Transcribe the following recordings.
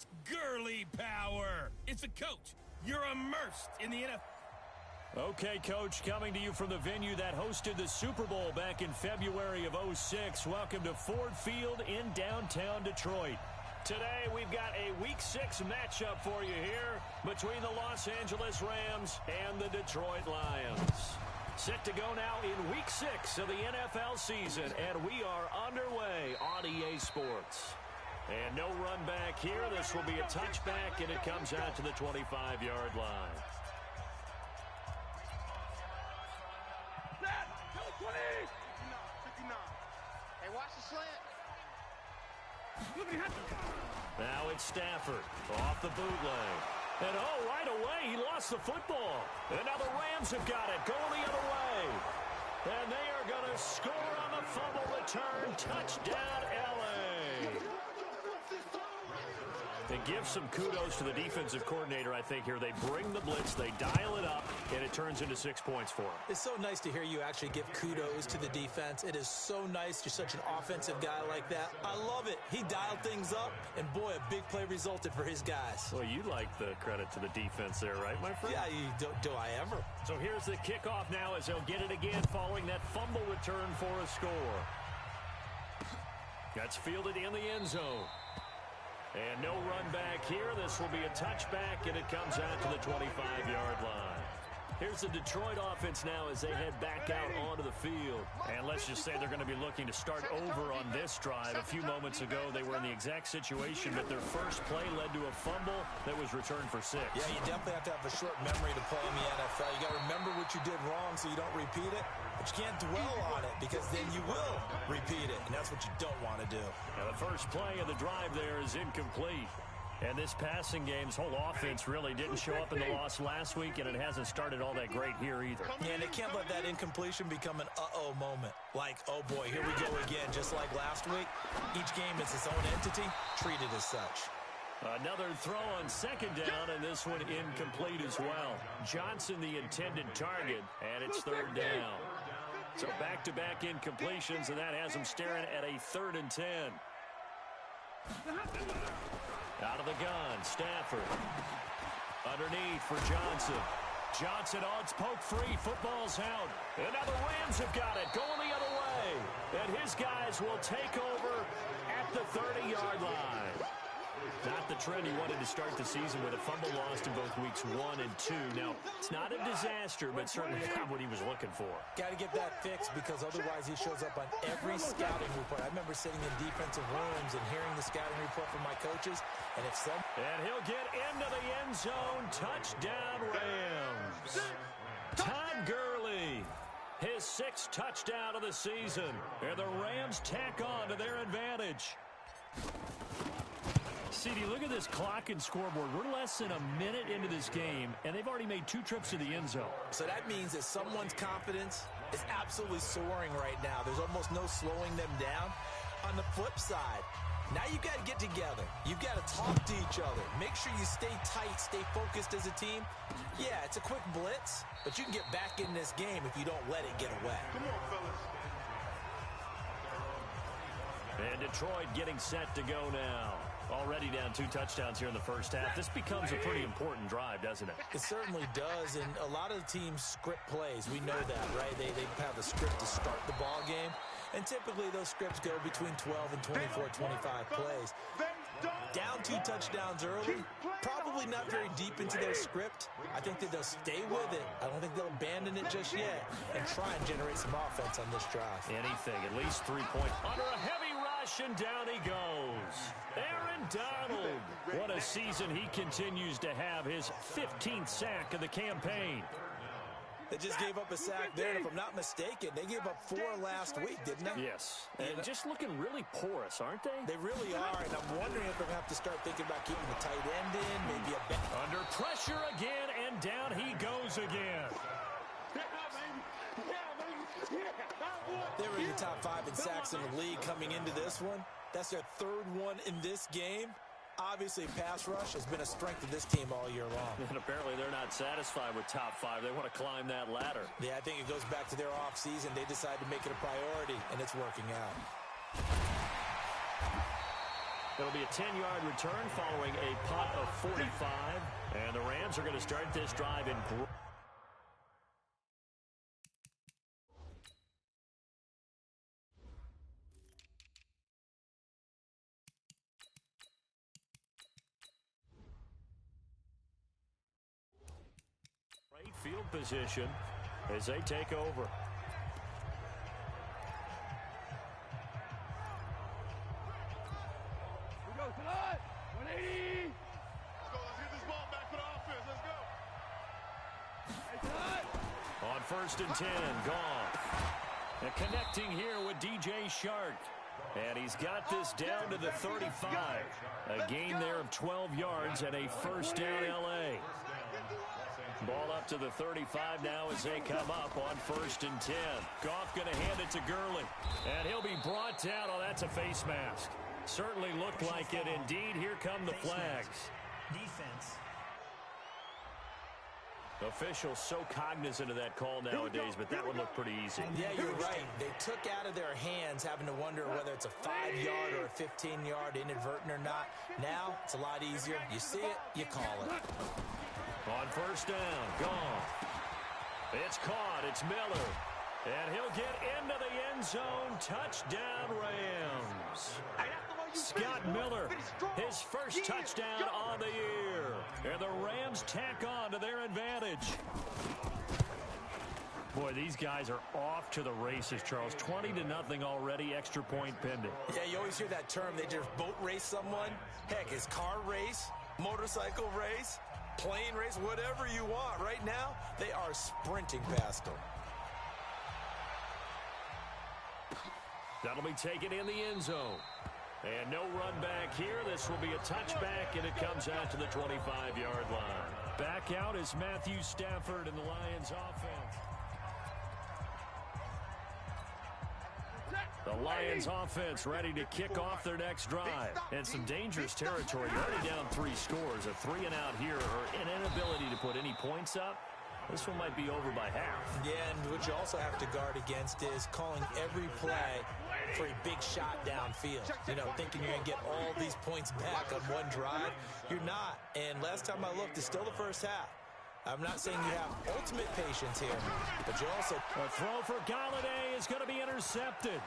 It's girly power. It's a coach. You're immersed in the NFL. Okay, Coach, coming to you from the venue that hosted the Super Bowl back in February of '06. Welcome to Ford Field in downtown Detroit. Today, we've got a Week 6 matchup for you here between the Los Angeles Rams and the Detroit Lions. Set to go now in Week 6 of the NFL season, and we are underway on EA Sports. And no run back here. This will be a touchback, and it comes out to the 25-yard line. Hey, watch the slant. Now it's Stafford off the bootleg. And, oh, right away, he lost the football. And now the Rams have got it, going the other way. And they are going to score on the fumble return. Touchdown, L.A. They give some kudos to the defensive coordinator, I think, here. They bring the blitz, they dial it up, and it turns into 6 points for them. It's so nice to hear you actually give kudos to the defense. It is so nice. You're such an offensive guy like that. I love it. He dialed things up, and, boy, a big play resulted for his guys. Well, you like the credit to the defense there, right, my friend? Yeah, do I ever? So here's the kickoff now as they'll get it again following that fumble return for a score. That's fielded in the end zone. And no run back here. This will be a touchback, and it comes out to the 25-yard line. Here's the Detroit offense now as they head back out onto the field. And let's just say they're going to be looking to start over on this drive. A few moments ago, they were in the exact situation, but their first play led to a fumble that was returned for 6. Yeah, you definitely have to have a short memory to play in the NFL. You got to remember what you did wrong so you don't repeat it, but you can't dwell on it because then you will repeat it, and that's what you don't want to do. Now, the first play of the drive there is incomplete. And this passing game's whole offense really didn't show up in the loss last week, and it hasn't started all that great here either. Yeah, and they can't let that incompletion become an uh-oh moment. Like, oh, boy, here we go again, just like last week. Each game is its own entity, treated as such. Another throw on second down, and this one incomplete as well. Johnson, the intended target, and it's third down. So back-to-back incompletions, and that has them staring at a 3rd and 10. Out of the gun, Stafford. Underneath for Johnson. Johnson, oh, it's poke free. Football's out. And now the Rams have got it, going the other way. And his guys will take over at the 30-yard line. Not the trend he wanted to start the season with a fumble lost in both weeks 1 and 2. Now, it's not a disaster, but certainly not what he was looking for. Got to get that fixed because otherwise he shows up on every scouting report. I remember sitting in defensive rooms and hearing the scouting report from my coaches, and if some... And he'll get into the end zone. Touchdown, Rams. Todd Gurley, his 6th touchdown of the season. And the Rams tack on to their advantage. CD, look at this clock and scoreboard. We're less than a minute into this game, and they've already made 2 trips to the end zone. So that means that someone's confidence is absolutely soaring right now. There's almost no slowing them down. On the flip side, now you've got to get together. You've got to talk to each other. Make sure you stay tight, stay focused as a team. Yeah, it's a quick blitz, but you can get back in this game if you don't let it get away. Come on, fellas. And Detroit getting set to go now. Already down 2 touchdowns here in the first half. This becomes a pretty important drive, doesn't it? It certainly does, and a lot of the teams script plays. We know that, right? They have a script to start the ball game, and typically those scripts go between 12 and 24, 25 plays. Down 2 touchdowns early, probably not very deep into their script. I think that they'll stay with it. I don't think they'll abandon it just yet and try and generate some offense on this drive. Anything, at least 3 points. Under a heavy rush, and down he goes. Aaron Donald. What a season he continues to have, his 15th sack of the campaign. They just gave up a sack there, and if I'm not mistaken, they gave up 4 last week, didn't they? Yes, and just looking really porous, aren't they? They really are, and I'm wondering if they're going to have to start thinking about keeping the tight end in, maybe a back. Under pressure again, and down he goes again. They were in the top 5 in sacks in the league coming into this one. That's their 3rd one in this game. Obviously, pass rush has been a strength of this team all year long. And apparently they're not satisfied with top 5. They want to climb that ladder. Yeah, I think it goes back to their offseason. They decided to make it a priority, and it's working out. It'll be a 10-yard return following a punt of 45. And the Rams are going to start this drive in great field position as they take over. Tonight, 180. Let's go. Let's get this ball back for the offense. Let's go. Hey, on 1st and 10, gone. And connecting here with DJ Shark. And he's got this down to the 35. A gain there of 12 yards and a first down L.A. Ball up to the 35 now as they come up on 1st and 10. Goff going to hand it to Gurley. And he'll be brought down. Oh, that's a face mask. Certainly looked like it. Indeed, here come the flags. Defense. Officials so cognizant of that call nowadays, but that one looked pretty easy. Yeah, you're right. They took out of their hands having to wonder whether it's a 5-yard or a 15-yard inadvertent or not. Now, it's a lot easier. You see it, you call it. On 1st down, gone. It's caught. It's Miller. And he'll get into the end zone. Touchdown, Rams. Scott Miller, his first touchdown on the year. And the Rams tack on to their advantage. Boy, these guys are off to the races, Charles. 20-0 already, extra point pending. Yeah, you always hear that term. They just boat race someone. Heck, it's car race, motorcycle race, plane race, whatever you want. Right now, they are sprinting past them. That'll be taken in the end zone. And no run back here. This will be a touchback, and it comes out to the 25-yard line. Back out is Matthew Stafford and the Lions offense. The Lions offense ready to kick off their next drive. And some dangerous territory. You're already down 3 scores. A 3-and-out here or an inability to put any points up. This one might be over by half. Yeah, and what you also have to guard against is calling every play for a big shot downfield. You know, thinking you're going to get all these points back on one drive. You're not. And last time I looked, it's still the first half. I'm not saying you have ultimate patience here, but you also... A throw for Galladay is going to be intercepted.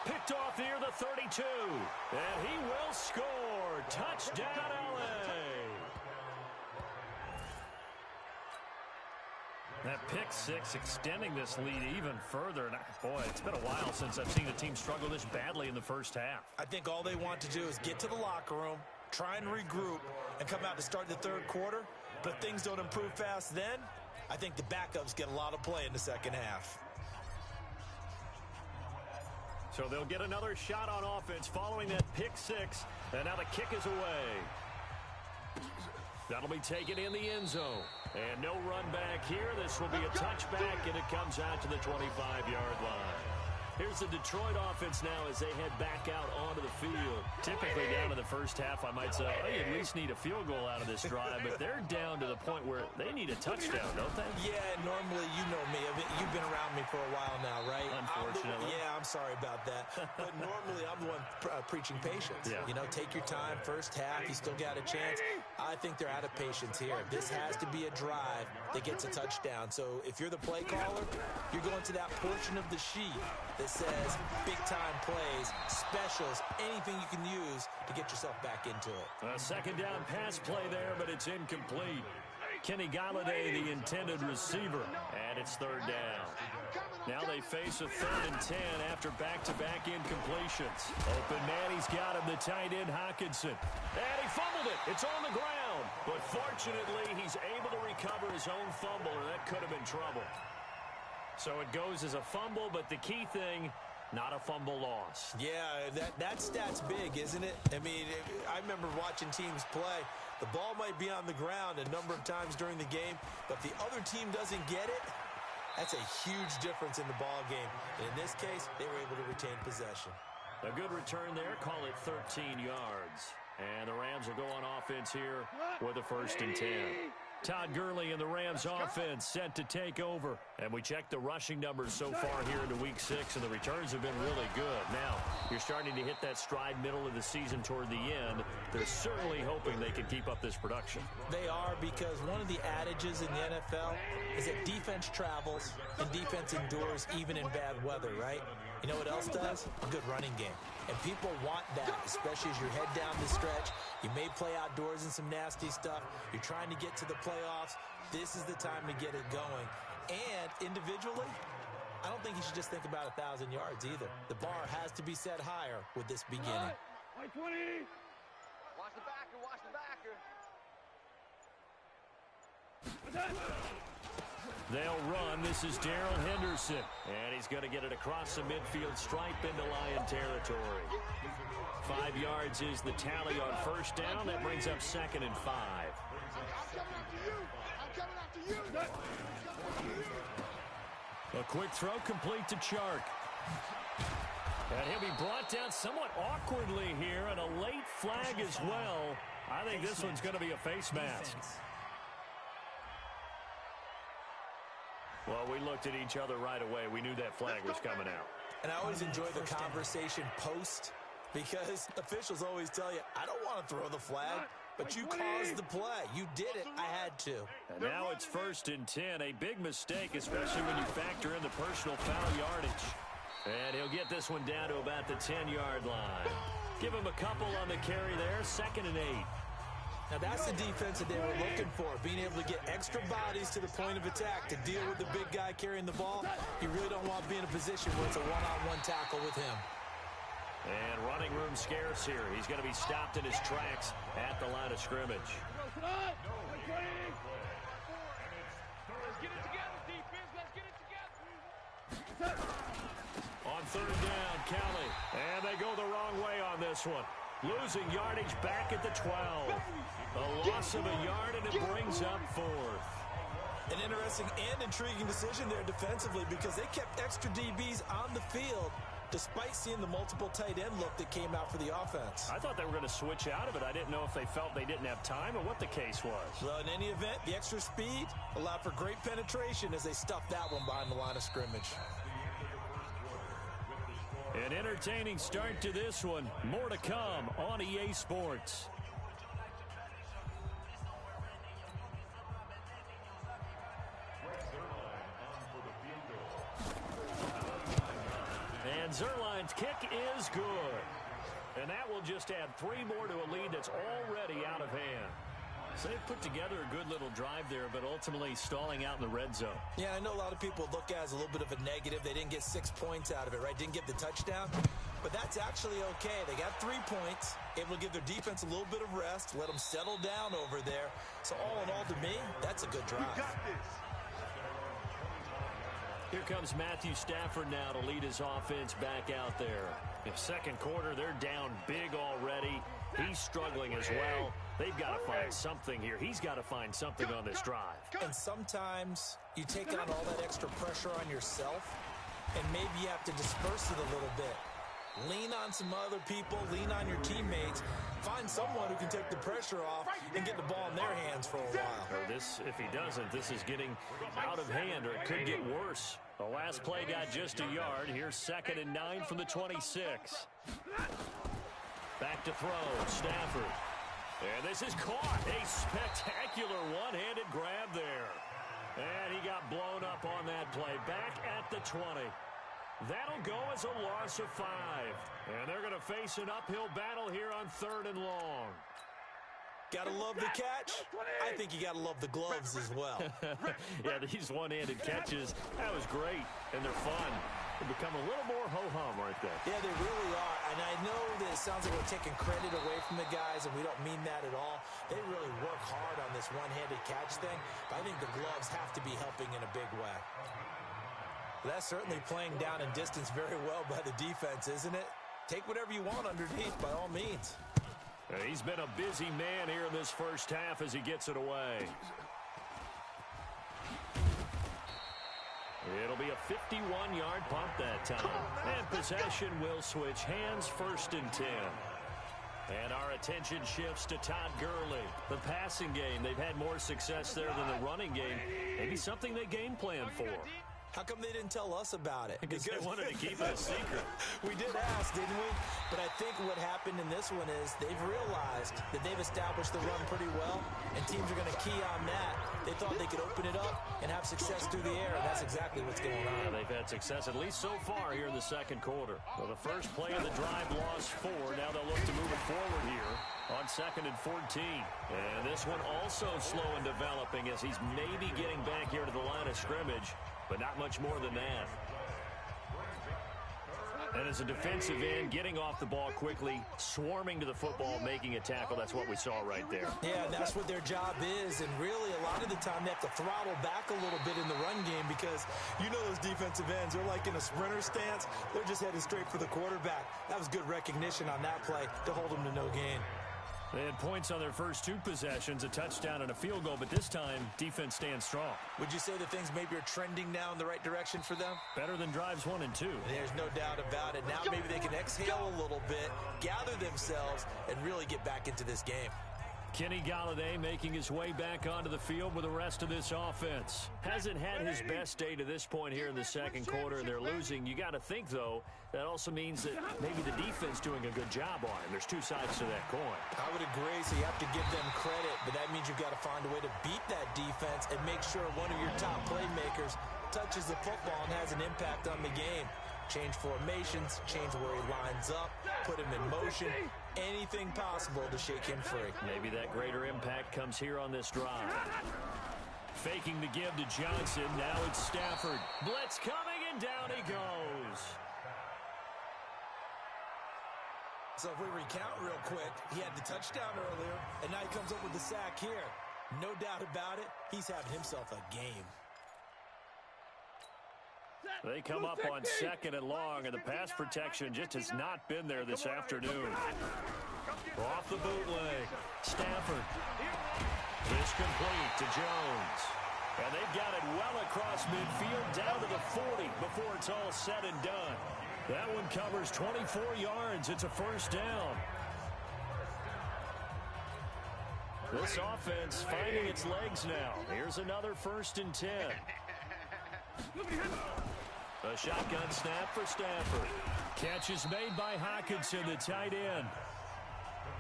Picked off near the 32. And he will score. Touchdown, L.A. That pick 6 extending this lead even further. And boy, it's been a while since I've seen a team struggle this badly in the first half. I think all they want to do is get to the locker room, try and regroup, and come out to start the third quarter. But if things don't improve fast then, I think the backups get a lot of play in the second half. So they'll get another shot on offense following that pick 6. And now the kick is away. That'll be taken in the end zone. And no run back here. This will be a touchback, and it comes out to the 25-yard line. Here's the Detroit offense now as they head back out onto the field. Typically down in the first half, I might say, oh, you at least need a field goal out of this drive. But they're down to the point where they need a touchdown, don't they? Yeah, normally, you know me. You've been around me for a while now, right? Unfortunately. I'm sorry about that. But normally, I'm the one preaching patience. Yeah. You know, take your time. First half, you still got a chance. I think they're out of patience here. This has to be a drive that gets a touchdown. So if you're the play caller, you're going to that portion of the sheet that says big-time plays, specials, anything you can use to get yourself back into it. A second down pass play there, but it's incomplete. Kenny Galladay, the intended receiver, and it's third down. Now they face a 3rd and 10 after back-to-back incompletions. Open man, he's got him, the tight end Hockenson. And he fumbled it. It's on the ground. But fortunately, he's able to recover his own fumble, or that could have been trouble. So it goes as a fumble, but the key thing, not a fumble loss. Yeah, that stat's big, isn't it? I mean, I remember watching teams play. The ball might be on the ground a number of times during the game, but if the other team doesn't get it, that's a huge difference in the ball game. And in this case, they were able to retain possession. A good return there, call it 13 yards. And the Rams will go on offense here with a 1st and 10. Todd Gurley and the Rams offense set to take over. And we checked the rushing numbers so far here into Week 6, and the returns have been really good. Now, you're starting to hit that stride middle of the season toward the end. They're certainly hoping they can keep up this production. They are, because one of the adages in the NFL is that defense travels and defense endures even in bad weather, right? You know what else does? A good running game. And people want that, especially as you're head down the stretch. You may play outdoors in some nasty stuff. You're trying to get to the playoffs. This is the time to get it going. And individually, I don't think you should just think about 1,000 yards either. The bar has to be set higher with this beginning. White 20. Watch the backer, watch the backer. They'll run. This is Darrell Henderson. And he's going to get it across the midfield stripe into Lion territory. 5 yards is the tally on first down. That brings up 2nd and 5. I'm coming after you. I'm coming after you. A quick throw complete to Chark. And he'll be brought down somewhat awkwardly here, and a late flag as well. I think this one's going to be a face mask. Well, we looked at each other right away. We knew that flag was coming out. And I always enjoy the conversation post, because officials always tell you, I don't want to throw the flag, but you caused the play. You did it. I had to. And now it's 1st and 10. A big mistake, especially when you factor in the personal foul yardage. And he'll get this one down to about the 10-yard line. Give him a couple on the carry there. 2nd and 8. Now, that's the defense that they were looking for, being able to get extra bodies to the point of attack to deal with the big guy carrying the ball. You really don't want to be in a position where it's a one-on-one tackle with him. And running room scarce here. He's going to be stopped in his tracks at the line of scrimmage. Let's get it together, defense. Let's get it together. On 3rd down, Kelly. And they go the wrong way on this one. Losing yardage back at the 12. A loss of a yard, and it brings up 4th. An interesting and intriguing decision there defensively, because they kept extra DBs on the field despite seeing the multiple tight end look that came out for the offense. I thought they were going to switch out of it. I didn't know if they felt they didn't have time or what the case was. Well, in any event, the extra speed allowed for great penetration as they stuffed that one behind the line of scrimmage. An entertaining start to this one. More to come on EA Sports. And Zerline's kick is good. And that will just add 3 more to a lead that's already out of hand. So they've put together a good little drive there, but ultimately stalling out in the red zone. Yeah, I know a lot of people look at it as a little bit of a negative. They didn't get 6 points out of it, right? Didn't get the touchdown. But that's actually okay. They got 3 points, able to give their defense a little bit of rest, let them settle down over there. So all in all, to me, that's a good drive. You got this. Here comes Matthew Stafford now to lead his offense back out there. In 2nd quarter, they're down big already. He's struggling as well. They've got to find something here. He's got to find something on this drive. And sometimes you take on all that extra pressure on yourself, and maybe you have to disperse it a little bit. Lean on some other people, lean on your teammates, find someone who can take the pressure off and get the ball in their hands for a while. This, if he doesn't, this is getting out of hand, or it could get worse. The last play got just a yard. Here's 2nd and 9 from the 26. Back to throw, Stafford. And this is caught. A spectacular one-handed grab there. And he got blown up on that play. Back at the 20. That'll go as a loss of 5. And they're going to face an uphill battle here on 3rd and long. Gotta love the catch. I think you gotta love the gloves as well. Yeah, these one-handed catches, that was great. And they're fun. They become a little more ho-hum right there. Yeah, they really are. And I know that it sounds like we're taking credit away from the guys, and we don't mean that at all. They really work hard on this one-handed catch thing. But I think the gloves have to be helping in a big way. That's certainly playing down in distance very well by the defense, isn't it? Take whatever you want underneath, by all means. He's been a busy man here in this first half as he gets it away. It'll be a 51-yard punt that time. And possession will switch hands, 1st and 10. And our attention shifts to Todd Gurley. The passing game, they've had more success there than the running game. Maybe something they game plan for. How come they didn't tell us about it? Because they wanted to keep it a secret. We did ask, didn't we? But I think what happened in this one is they've realized that they've established the run pretty well, and teams are going to key on that. They thought they could open it up and have success through the air, and that's exactly what's going on. Yeah, they've had success, at least so far, here in the second quarter. Well, the first play of the drive lost 4. Now they'll look to move it forward here on 2nd and 14. And this one also slow in developing as he's maybe getting back here to the line of scrimmage, but not much more than that. And as a defensive end, getting off the ball quickly, swarming to the football, making a tackle, that's what we saw right there. Yeah, that's what their job is, and really a lot of the time they have to throttle back a little bit in the run game because you know those defensive ends, they're like in a sprinter stance. They're just headed straight for the quarterback. That was good recognition on that play to hold them to no gain. They had points on their first 2 possessions, a touchdown and a field goal, but this time, defense stands strong. Would you say that things maybe are trending now in the right direction for them? Better than drives 1 and 2. There's no doubt about it. Now maybe they can exhale a little bit, gather themselves, and really get back into this game. Kenny Golladay making his way back onto the field with the rest of this offense. Hasn't had his best day to this point here in the second quarter, and they're losing. You got to think, though, that also means that maybe the defense doing a good job on him. There's 2 sides to that coin. I would agree, so you have to give them credit, but that means you've got to find a way to beat that defense and make sure one of your top playmakers touches the football and has an impact on the game. Change formations, change where he lines up, put him in motion, anything possible to shake him free. Maybe that greater impact comes here on this drive. Faking the give to Johnson. Now it's Stafford. Blitz coming, and down he goes. So if we recount real quick, he had the touchdown earlier, and now he comes up with the sack here. No doubt about it, he's having himself a game. They come up on 2nd and long, and the pass protection just has not been there this afternoon. Off the bootleg, Stafford. This complete to Jones. And they've got it well across midfield down to the 40 before it's all said and done. That one covers 24 yards. It's a first down. This offense finding its legs now. Here's another 1st and 10. A shotgun snap for Stafford. Catch is made by Hockenson, the tight end.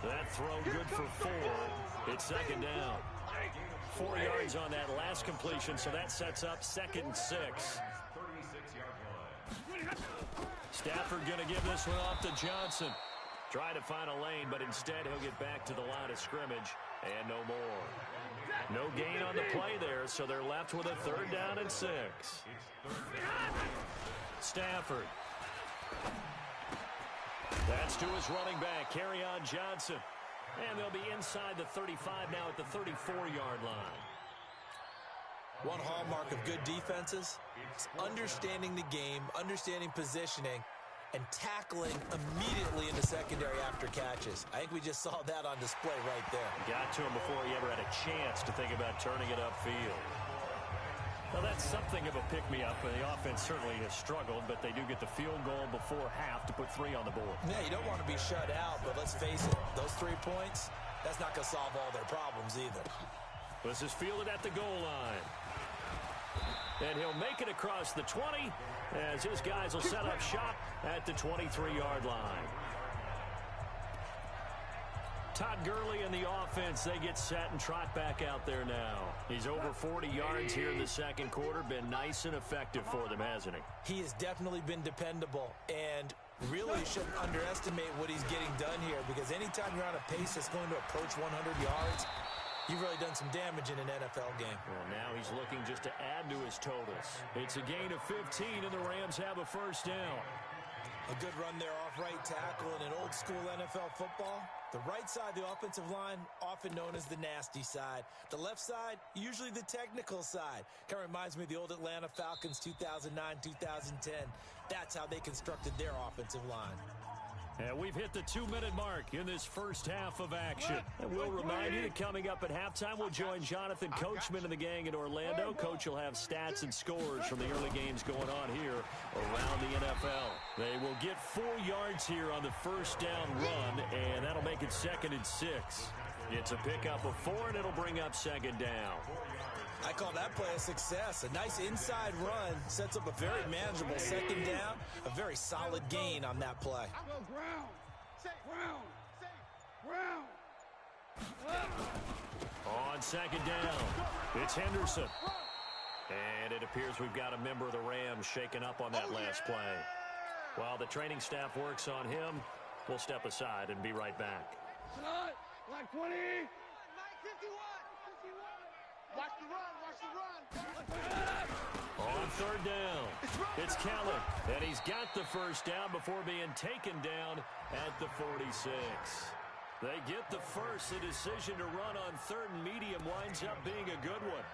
That throw good for 4. It's 2nd down. 4 yards on that last completion, so that sets up 2nd and 6. Stafford going to give this one off to Johnson. Try to find a lane, but instead he'll get back to the line of scrimmage, and no more. No gain on the play there, so they're left with a 3rd down and 6. Stafford. That's to his running back, Kerryon Johnson. And they'll be inside the 35 now at the 34-yard line. One hallmark of good defenses is understanding the game, understanding positioning, and tackling immediately in the secondary after catches. I think we just saw that on display right there. Got to him before he ever had a chance to think about turning it upfield. Well, that's something of a pick-me-up, and the offense certainly has struggled, but they do get the field goal before half to put 3 on the board. Yeah, you don't want to be shut out, but let's face it, those 3 points, that's not going to solve all their problems either. This is fielded at the goal line. And he'll make it across the 20 as his guys will set up shop at the 23-yard line. Todd Gurley and the offense, they get set and trot back out there now. He's over 40 yards here in the second quarter. Been nice and effective for them, hasn't he? He has definitely been dependable, and really shouldn't underestimate what he's getting done here, because anytime you're on a pace that's going to approach 100 yards, you've really done some damage in an NFL game. Well, now he's looking just to add to his totals. It's a gain of 15, and the Rams have a first down. A good run there off right tackle in an old-school NFL football. The right side, the offensive line, often known as the nasty side. The left side, usually the technical side. Kind of reminds me of the old Atlanta Falcons 2009-2010. That's how they constructed their offensive line. And we've hit the 2-minute mark in this first half of action. And we'll remind you that coming up at halftime, we'll join Jonathan Coachman and the gang in Orlando. Coach will have stats and scores from the early games going on here around the NFL. They will get 4 yards here on the first down run, and that'll make it 2nd and 6. It's a pickup of 4, and it'll bring up 2nd down. I call that play a success. A nice inside run sets up a very manageable 2nd down. A very solid gain on that play. On 2nd down, it's Henderson. And it appears we've got a member of the Rams shaken up on that last play. While the training staff works on him, we'll step aside and be right back. Black 20. 51. Watch the run. On 3rd down, it's Kelly. And he's got the first down before being taken down at the 46. They get the first. The decision to run on 3rd and medium winds up being a good one.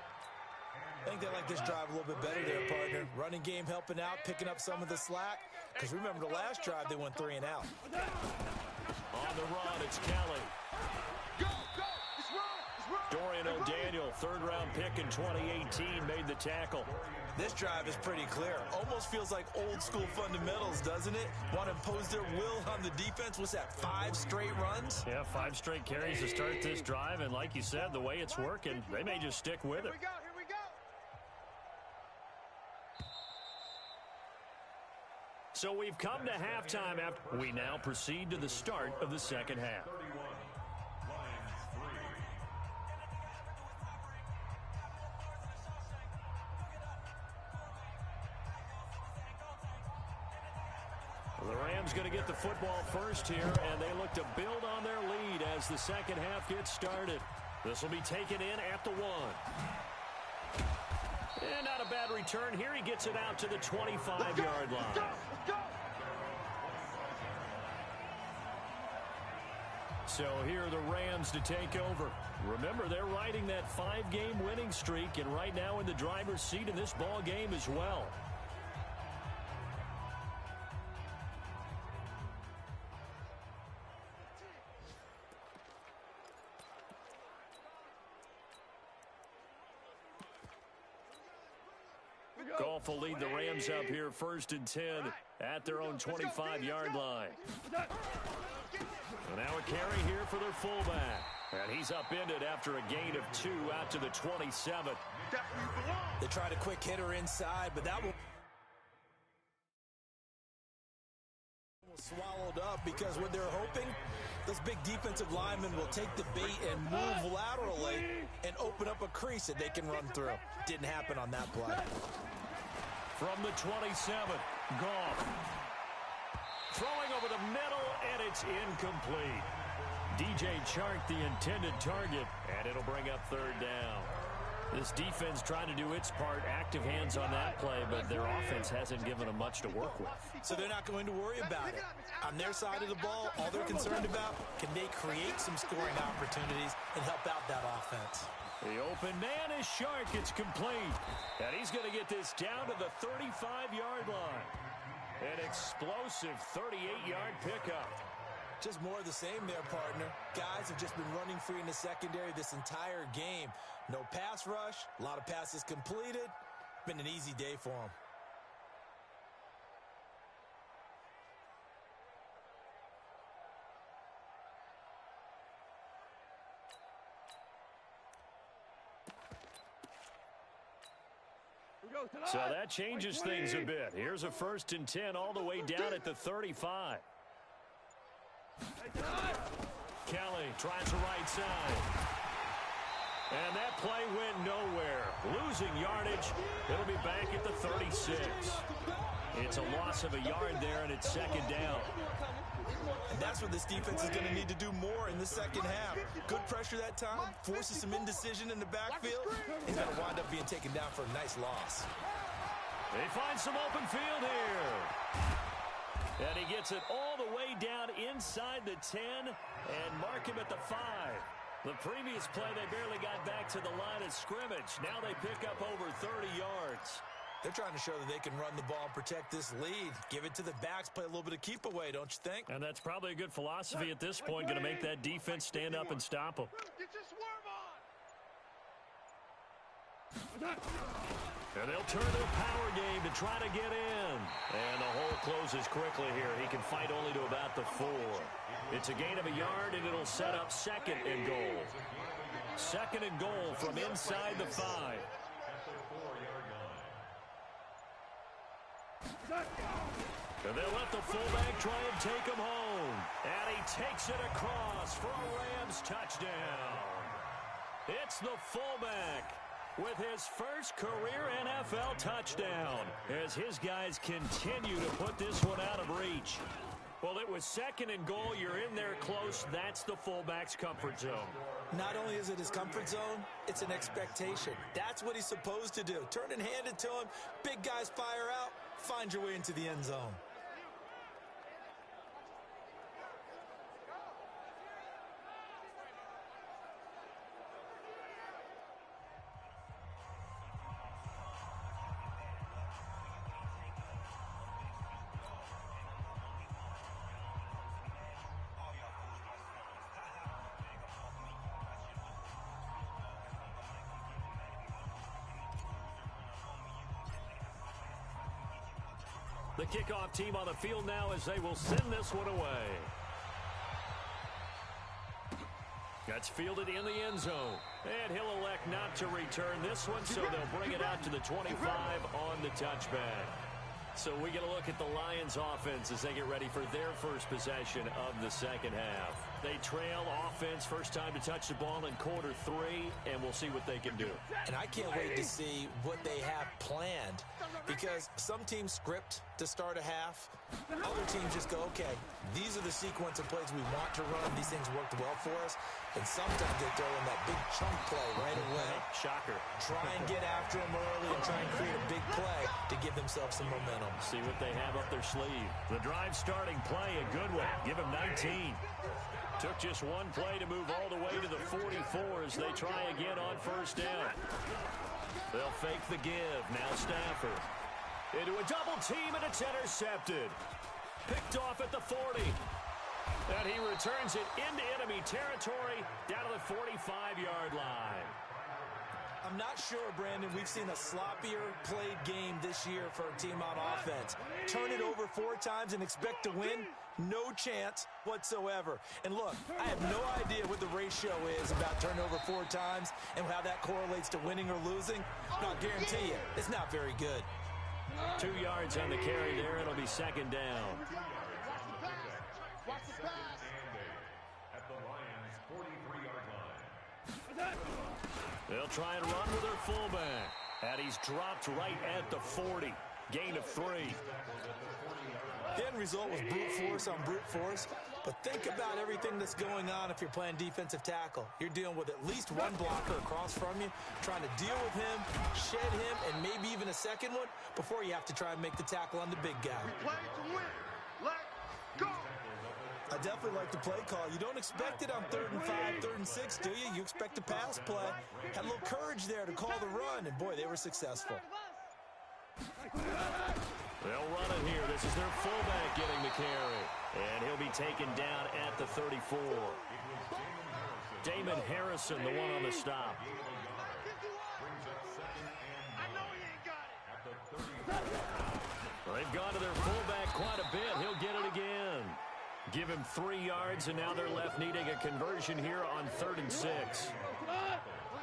I think they like this drive a little bit better there, partner. Running game helping out, picking up some of the slack. Because remember the last drive, they went 3 and out. On the run, it's Kelly. Dorian O'Daniel, 3rd-round pick in 2018, made the tackle. This drive is pretty clear. Almost feels like old-school fundamentals, doesn't it? Want to impose their will on the defense. What's that, 5 straight runs? Yeah, 5 straight carries to start this drive. And like you said, the way it's working, they may just stick with it. Here we go. So we've come to halftime after we now proceed to the start of the second half. The Rams going to get the football first here, and they look to build on their lead as the second half gets started. This will be taken in at the 1. And not a bad return here. He gets it out to the 25-yard line. Let's go. So here are the Rams to take over. Remember, they're riding that 5-game winning streak, and right now in the driver's seat in this ball game as well. Goff will lead the Rams up here 1st and 10 at their own 25-yard line. And now a carry here for their fullback. And he's upended after a gain of 2 out to the 27. They tried a quick hitter inside, but that will swallowed up because what they're hoping, those big defensive linemen will take the bait and move laterally and open up a crease that they can run through. Didn't happen on that play. From the 27, Goff. Throwing over the middle, and it's incomplete. DJ Chark, the intended target, and it'll bring up 3rd down. This defense trying to do its part, active hands on that play, but their offense hasn't given them much to work with. So they're not going to worry about it. On their side of the ball, all they're concerned about, can they create some scoring opportunities and help out that offense? The open man is Chark. It's complete. And he's going to get this down to the 35-yard line. An explosive 38-yard pickup. Just more of the same there, partner. Guys have just been running free in the secondary this entire game. No pass rush, a lot of passes completed. Been an easy day for them. So that changes things a bit. Here's a 1st and 10 all the way down at the 35. Kelly tries the right side. And that play went nowhere. Losing yardage. It'll be back at the 36. It's a loss of a yard there, and it's 2nd down. And that's what this defense is going to need to do more in the second half. Good pressure that time, forces some indecision in the backfield. He's going to wind up being taken down for a nice loss. They find some open field here. And he gets it all the way down inside the 10 and mark him at the 5. The previous play, they barely got back to the line of scrimmage. Now they pick up over 30 yards. They're trying to show that they can run the ball and protect this lead. Give it to the backs, play a little bit of keep away, don't you think? And that's probably a good philosophy at this point, going to make that defense stand up and stop them. Get your swerve on. And they'll turn their power game to try to get in. And the hole closes quickly here. He can fight only to about the 4. It's a gain of a yard, and it'll set up 2nd and goal. 2nd and goal from inside the 5. And they'll let the fullback try and take him home. And he takes it across for a Rams touchdown. It's the fullback with his first career NFL touchdown as his guys continue to put this one out of reach. Well, it was 2nd and goal. You're in there close. That's the fullback's comfort zone. Not only is it his comfort zone, it's an expectation. That's what he's supposed to do. Turn and hand it to him. Big guys fire out. Find your way into the end zone. The kickoff team on the field now as they will send this one away. That's fielded in the end zone. And he'll elect not to return this one, so they'll bring it out to the 25 on the touchback. So we get a look at the Lions offense as they get ready for their first possession of the second half. They trail offense, first time to touch the ball in quarter 3, and we'll see what they can do. And I can't wait to see what they have planned, because some teams script to start a half. Other teams just go, okay, these are the sequence of plays we want to run. These things worked well for us. And sometimes they throw in that big chunk play right away. Shocker. Try and get after them early and try and create a big play to give themselves some momentum. See what they have up their sleeve. The drive starting play, a good one. Give him 19. Took just one play to move all the way to the 44 as they try again on first down. They'll fake the give. Now Stafford. Into a double team, and it's intercepted. Picked off at the 40. And he returns it into enemy territory down to the 45-yard line. I'm not sure, Brandon, we've seen a sloppier played game this year for a team on offense. Turn it over 4 times and expect to win? No chance whatsoever. And look, I have no idea what the ratio is about turnover 4 times and how that correlates to winning or losing. But I'll guarantee you, it's not very good. 2 yards on the carry there. It'll be second down. Watch the pass. At the Lions' 43-yard line. They'll try and run with their fullback. And he's dropped right at the 40. Gain of 3. The end result was brute force on brute force. But think about everything that's going on if you're playing defensive tackle. You're dealing with at least one blocker across from you, trying to deal with him, shed him, and maybe even a second one before you have to try and make the tackle on the big guy. We play to win. Let's go. I definitely like the play call. You don't expect it on 3rd and 5, 3rd and 6, do you? You expect a pass play. Had a little courage there to call the run, and boy, they were successful. They'll run it here. This is their fullback getting the carry. And he'll be taken down at the 34. Damon Harrison, the one on the stop. They've gone to their fullback quite a bit. He'll get it again. Give him 3 yards, and now they're left needing a conversion here on 3rd and 6.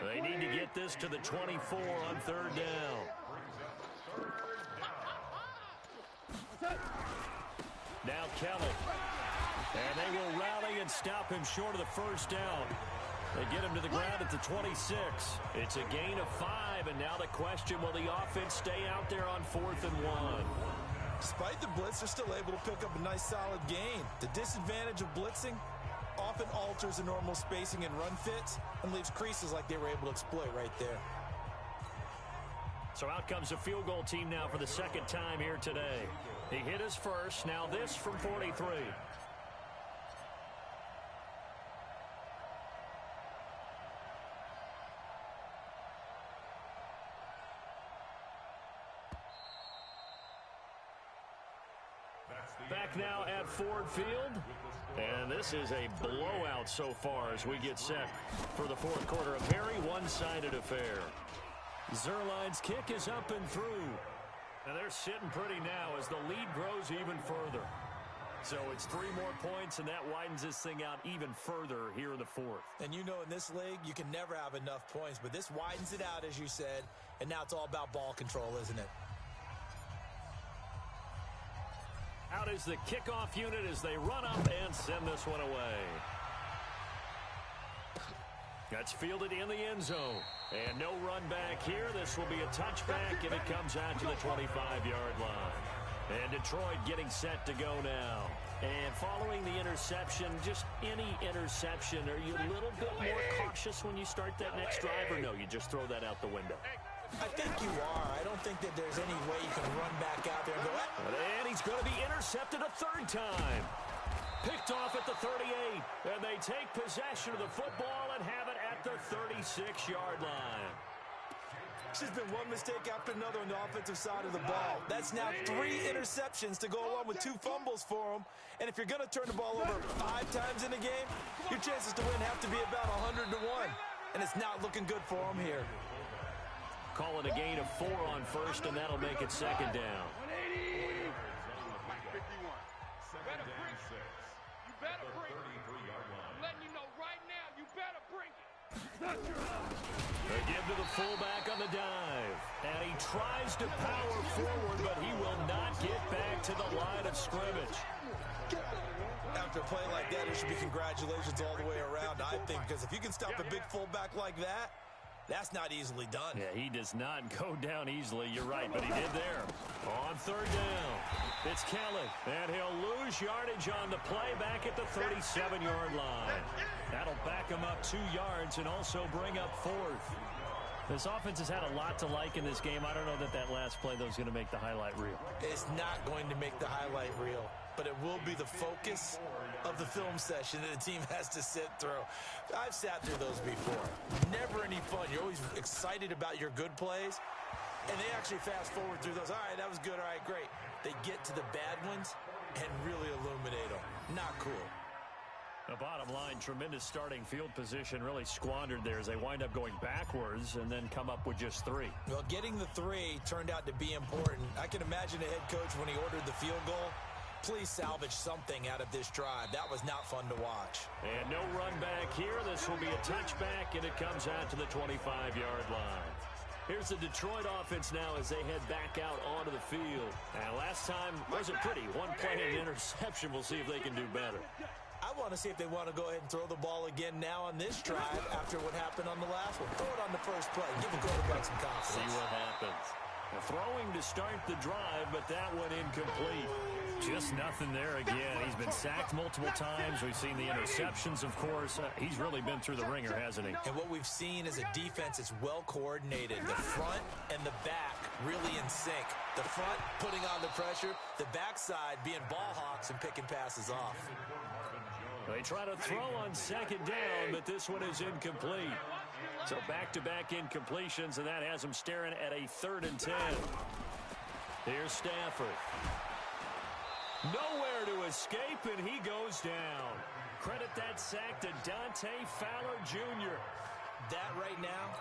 They need to get this to the 24 on 3rd down. Now Kelly. And they will rally and stop him short of the first down. They get him to the ground at the 26. It's a gain of 5, and now the question, will the offense stay out there on 4th and 1? Despite the blitz, they're still able to pick up a nice solid gain. The disadvantage of blitzing often alters the normal spacing and run fits and leaves creases like they were able to exploit right there. So out comes the field goal team now for the second time here today. He hit his first. Now this from 43. back now at Ford Field. And this is a blowout so far as we get set for the fourth quarter. A very one-sided affair. Zerline's kick is up and through. And they're sitting pretty now as the lead grows even further. So it's 3 more points, and that widens this thing out even further here in the fourth. And you know in this league, you can never have enough points, but this widens it out, as you said, and now it's all about ball control, isn't it? Out is the kickoff unit as they run up and send this one away. That's fielded in the end zone. And no run back here. This will be a touchback, and it comes out to the 25-yard line. And Detroit getting set to go now. And following the interception, just any interception, are you a little bit more cautious when you start that next drive, or no, you just throw that out the window? I think you are. I don't think that there's any way you can run back out there and go, and he's going to be intercepted a third time. Picked off at the 38, and they take possession of the football and have it at the 36-yard line. It's just been one mistake after another on the offensive side of the ball. That's now 3 interceptions to go along with 2 fumbles for him. And if you're going to turn the ball over 5 times in a game, your chances to win have to be about 100 to 1. And it's not looking good for him here. Calling a gain of 4 on first, and that'll make it second down. 180. 51. Better bring it. You better bring it. I'm letting you know right now, you better bring it. They give to the fullback on the dive. And he tries to power forward, but he will not get back to the line of scrimmage. After a play like that, it should be congratulations all the way around, I think, because if you can stop a big fullback like that, that's not easily done. Yeah, he does not go down easily. You're right, but he did there. On third down, it's Kelly, and he'll lose yardage on the play back at the 37-yard line. That'll back him up 2 yards and also bring up 4th. This offense has had a lot to like in this game. I don't know that last play, though, is going to make the highlight reel. It's not going to make the highlight reel, but it will be the focus of the film session that the team has to sit through. I've sat through those before. Never any fun. You're always excited about your good plays, and they actually fast forward through those. All right, that was good. All right, great. They get to the bad ones and really illuminate them. Not cool. The bottom line, tremendous starting field position, really squandered there as they wind up going backwards and then come up with just 3. Well, getting the 3 turned out to be important. I can imagine the head coach when he ordered the field goal. Please salvage something out of this drive. That was not fun to watch. And no run back here. This will be a touchback, and it comes out to the 25-yard line. Here's the Detroit offense now as they head back out onto the field. And last time wasn't pretty. 1 play and an interception. We'll see if they can do better. I want to see if they want to go ahead and throw the ball again now on this drive after what happened on the last one. Throw it on the first play. Give the quarterback some confidence. See what happens. Throwing to start the drive, but that one incomplete. Just nothing there again. He's been sacked multiple times. We've seen the interceptions, of course. He's really been through the ringer, hasn't he? And what we've seen is a defense that's well coordinated. The front and the back really in sync. The front putting on the pressure, the backside being ball hawks and picking passes off. They try to throw on second down, but this one is incomplete. So back-to-back incompletions, and that has them staring at a 3rd and 10. Here's Stafford. Nowhere to escape, and he goes down. Credit that sack to Dante Fowler Jr. That right now,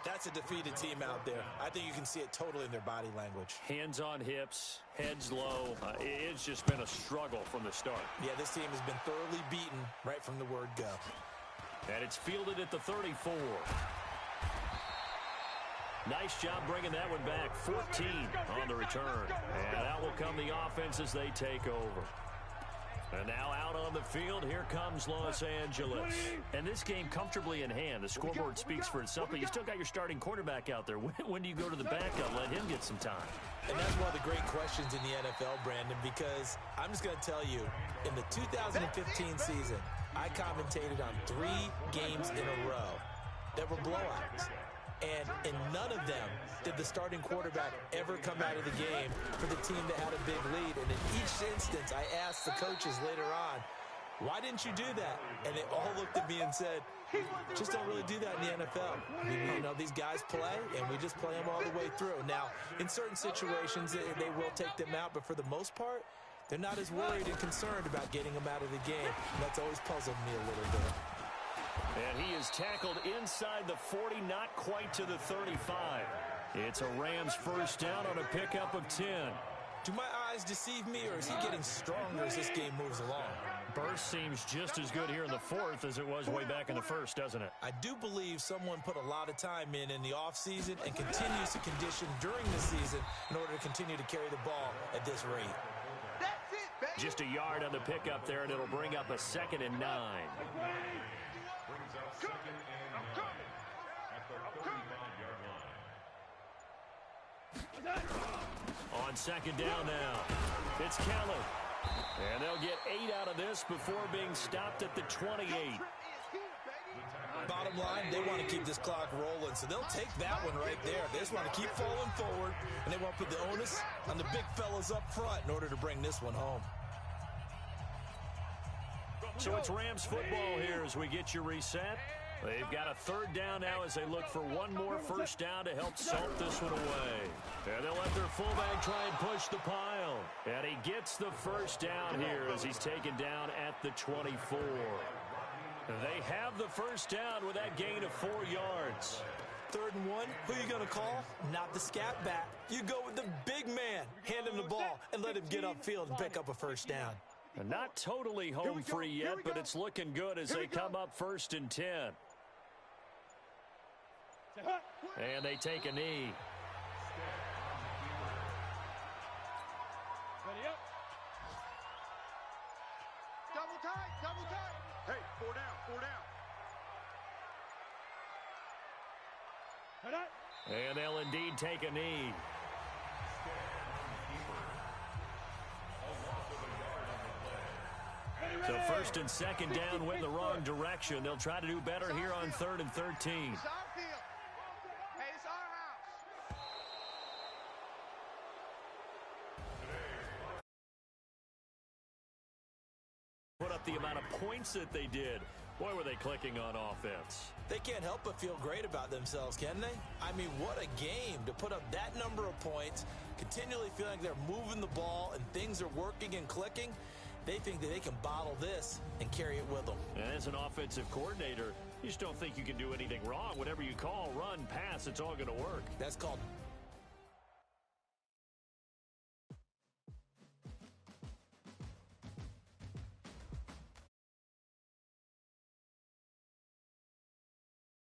that's a defeated team out there. I think you can see it totally in their body language. Hands on hips, heads low. It's just been a struggle from the start. Yeah, this team has been thoroughly beaten right from the word go. And it's fielded at the 34. Nice job bringing that one back. 14 on the return. And out will come the offense as they take over. And now out on the field, here comes Los Angeles. And this game comfortably in hand. The scoreboard speaks for itself, but you still got your starting quarterback out there. When do you go to the backup? Let him get some time. And that's one of the great questions in the NFL, Brandon, because I'm just going to tell you, in the 2015 season, I commentated on 3 games in a row that were blowouts. And in none of them did the starting quarterback ever come out of the game for the team that had a big lead. And in each instance, I asked the coaches later on, why didn't you do that? And they all looked at me and said, just don't really do that in the NFL. You know, these guys play, and we just play them all the way through. Now, in certain situations, they will take them out, but for the most part, They're not as worried and concerned about getting him out of the game. And that's always puzzled me a little bit. And he is tackled inside the 40, not quite to the 35. It's a Rams first down on a pickup of 10. Do my eyes deceive me, or is he getting stronger as this game moves along? Burst seems just as good here in the fourth as it was way back in the first, doesn't it? I do believe someone put a lot of time in the offseason and continues to condition during the season in order to continue to carry the ball at this rate. That's it, baby. Just a yard on the pickup there, and it'll bring up a 2nd and 9. Brings up 2nd and 9 at the 35-yard line. On 2nd down now, it's Kelly. And they'll get 8 out of this before being stopped at the 28. Bottom line, they want to keep this clock rolling, so they'll take that one right there. They just want to keep falling forward, and they want to put the onus on the big fellas up front in order to bring this one home. So it's Rams football here as we get you reset. They've got a 3rd down now as they look for one more first down to help salt this one away. And they'll let their fullback try and push the pile. And he gets the first down here as he's taken down at the 24. They have the first down with that gain of 4 yards. 3rd and 1, who are you going to call? Not the scat back. You go with the big man. Hand him the ball and let him get upfield and pick up a first down. And not totally home free yet, but it's looking good as they come up 1st and 10. And they take a knee. Ready up. Double tight, double tight. Hey, 4 down, 4 down. And they'll indeed take a knee. So 1st and 2nd down went in the wrong direction. They'll try to do better here on 3rd and 13. It's our field. Hey, it's our house. Put up the amount of points that they did. Boy, were they clicking on offense. They can't help but feel great about themselves, can they? I mean, what a game to put up that number of points, continually feeling like they're moving the ball and things are working and clicking. They think that they can bottle this and carry it with them. And as an offensive coordinator, you just don't think you can do anything wrong. Whatever you call, run, pass, it's all going to work. That's called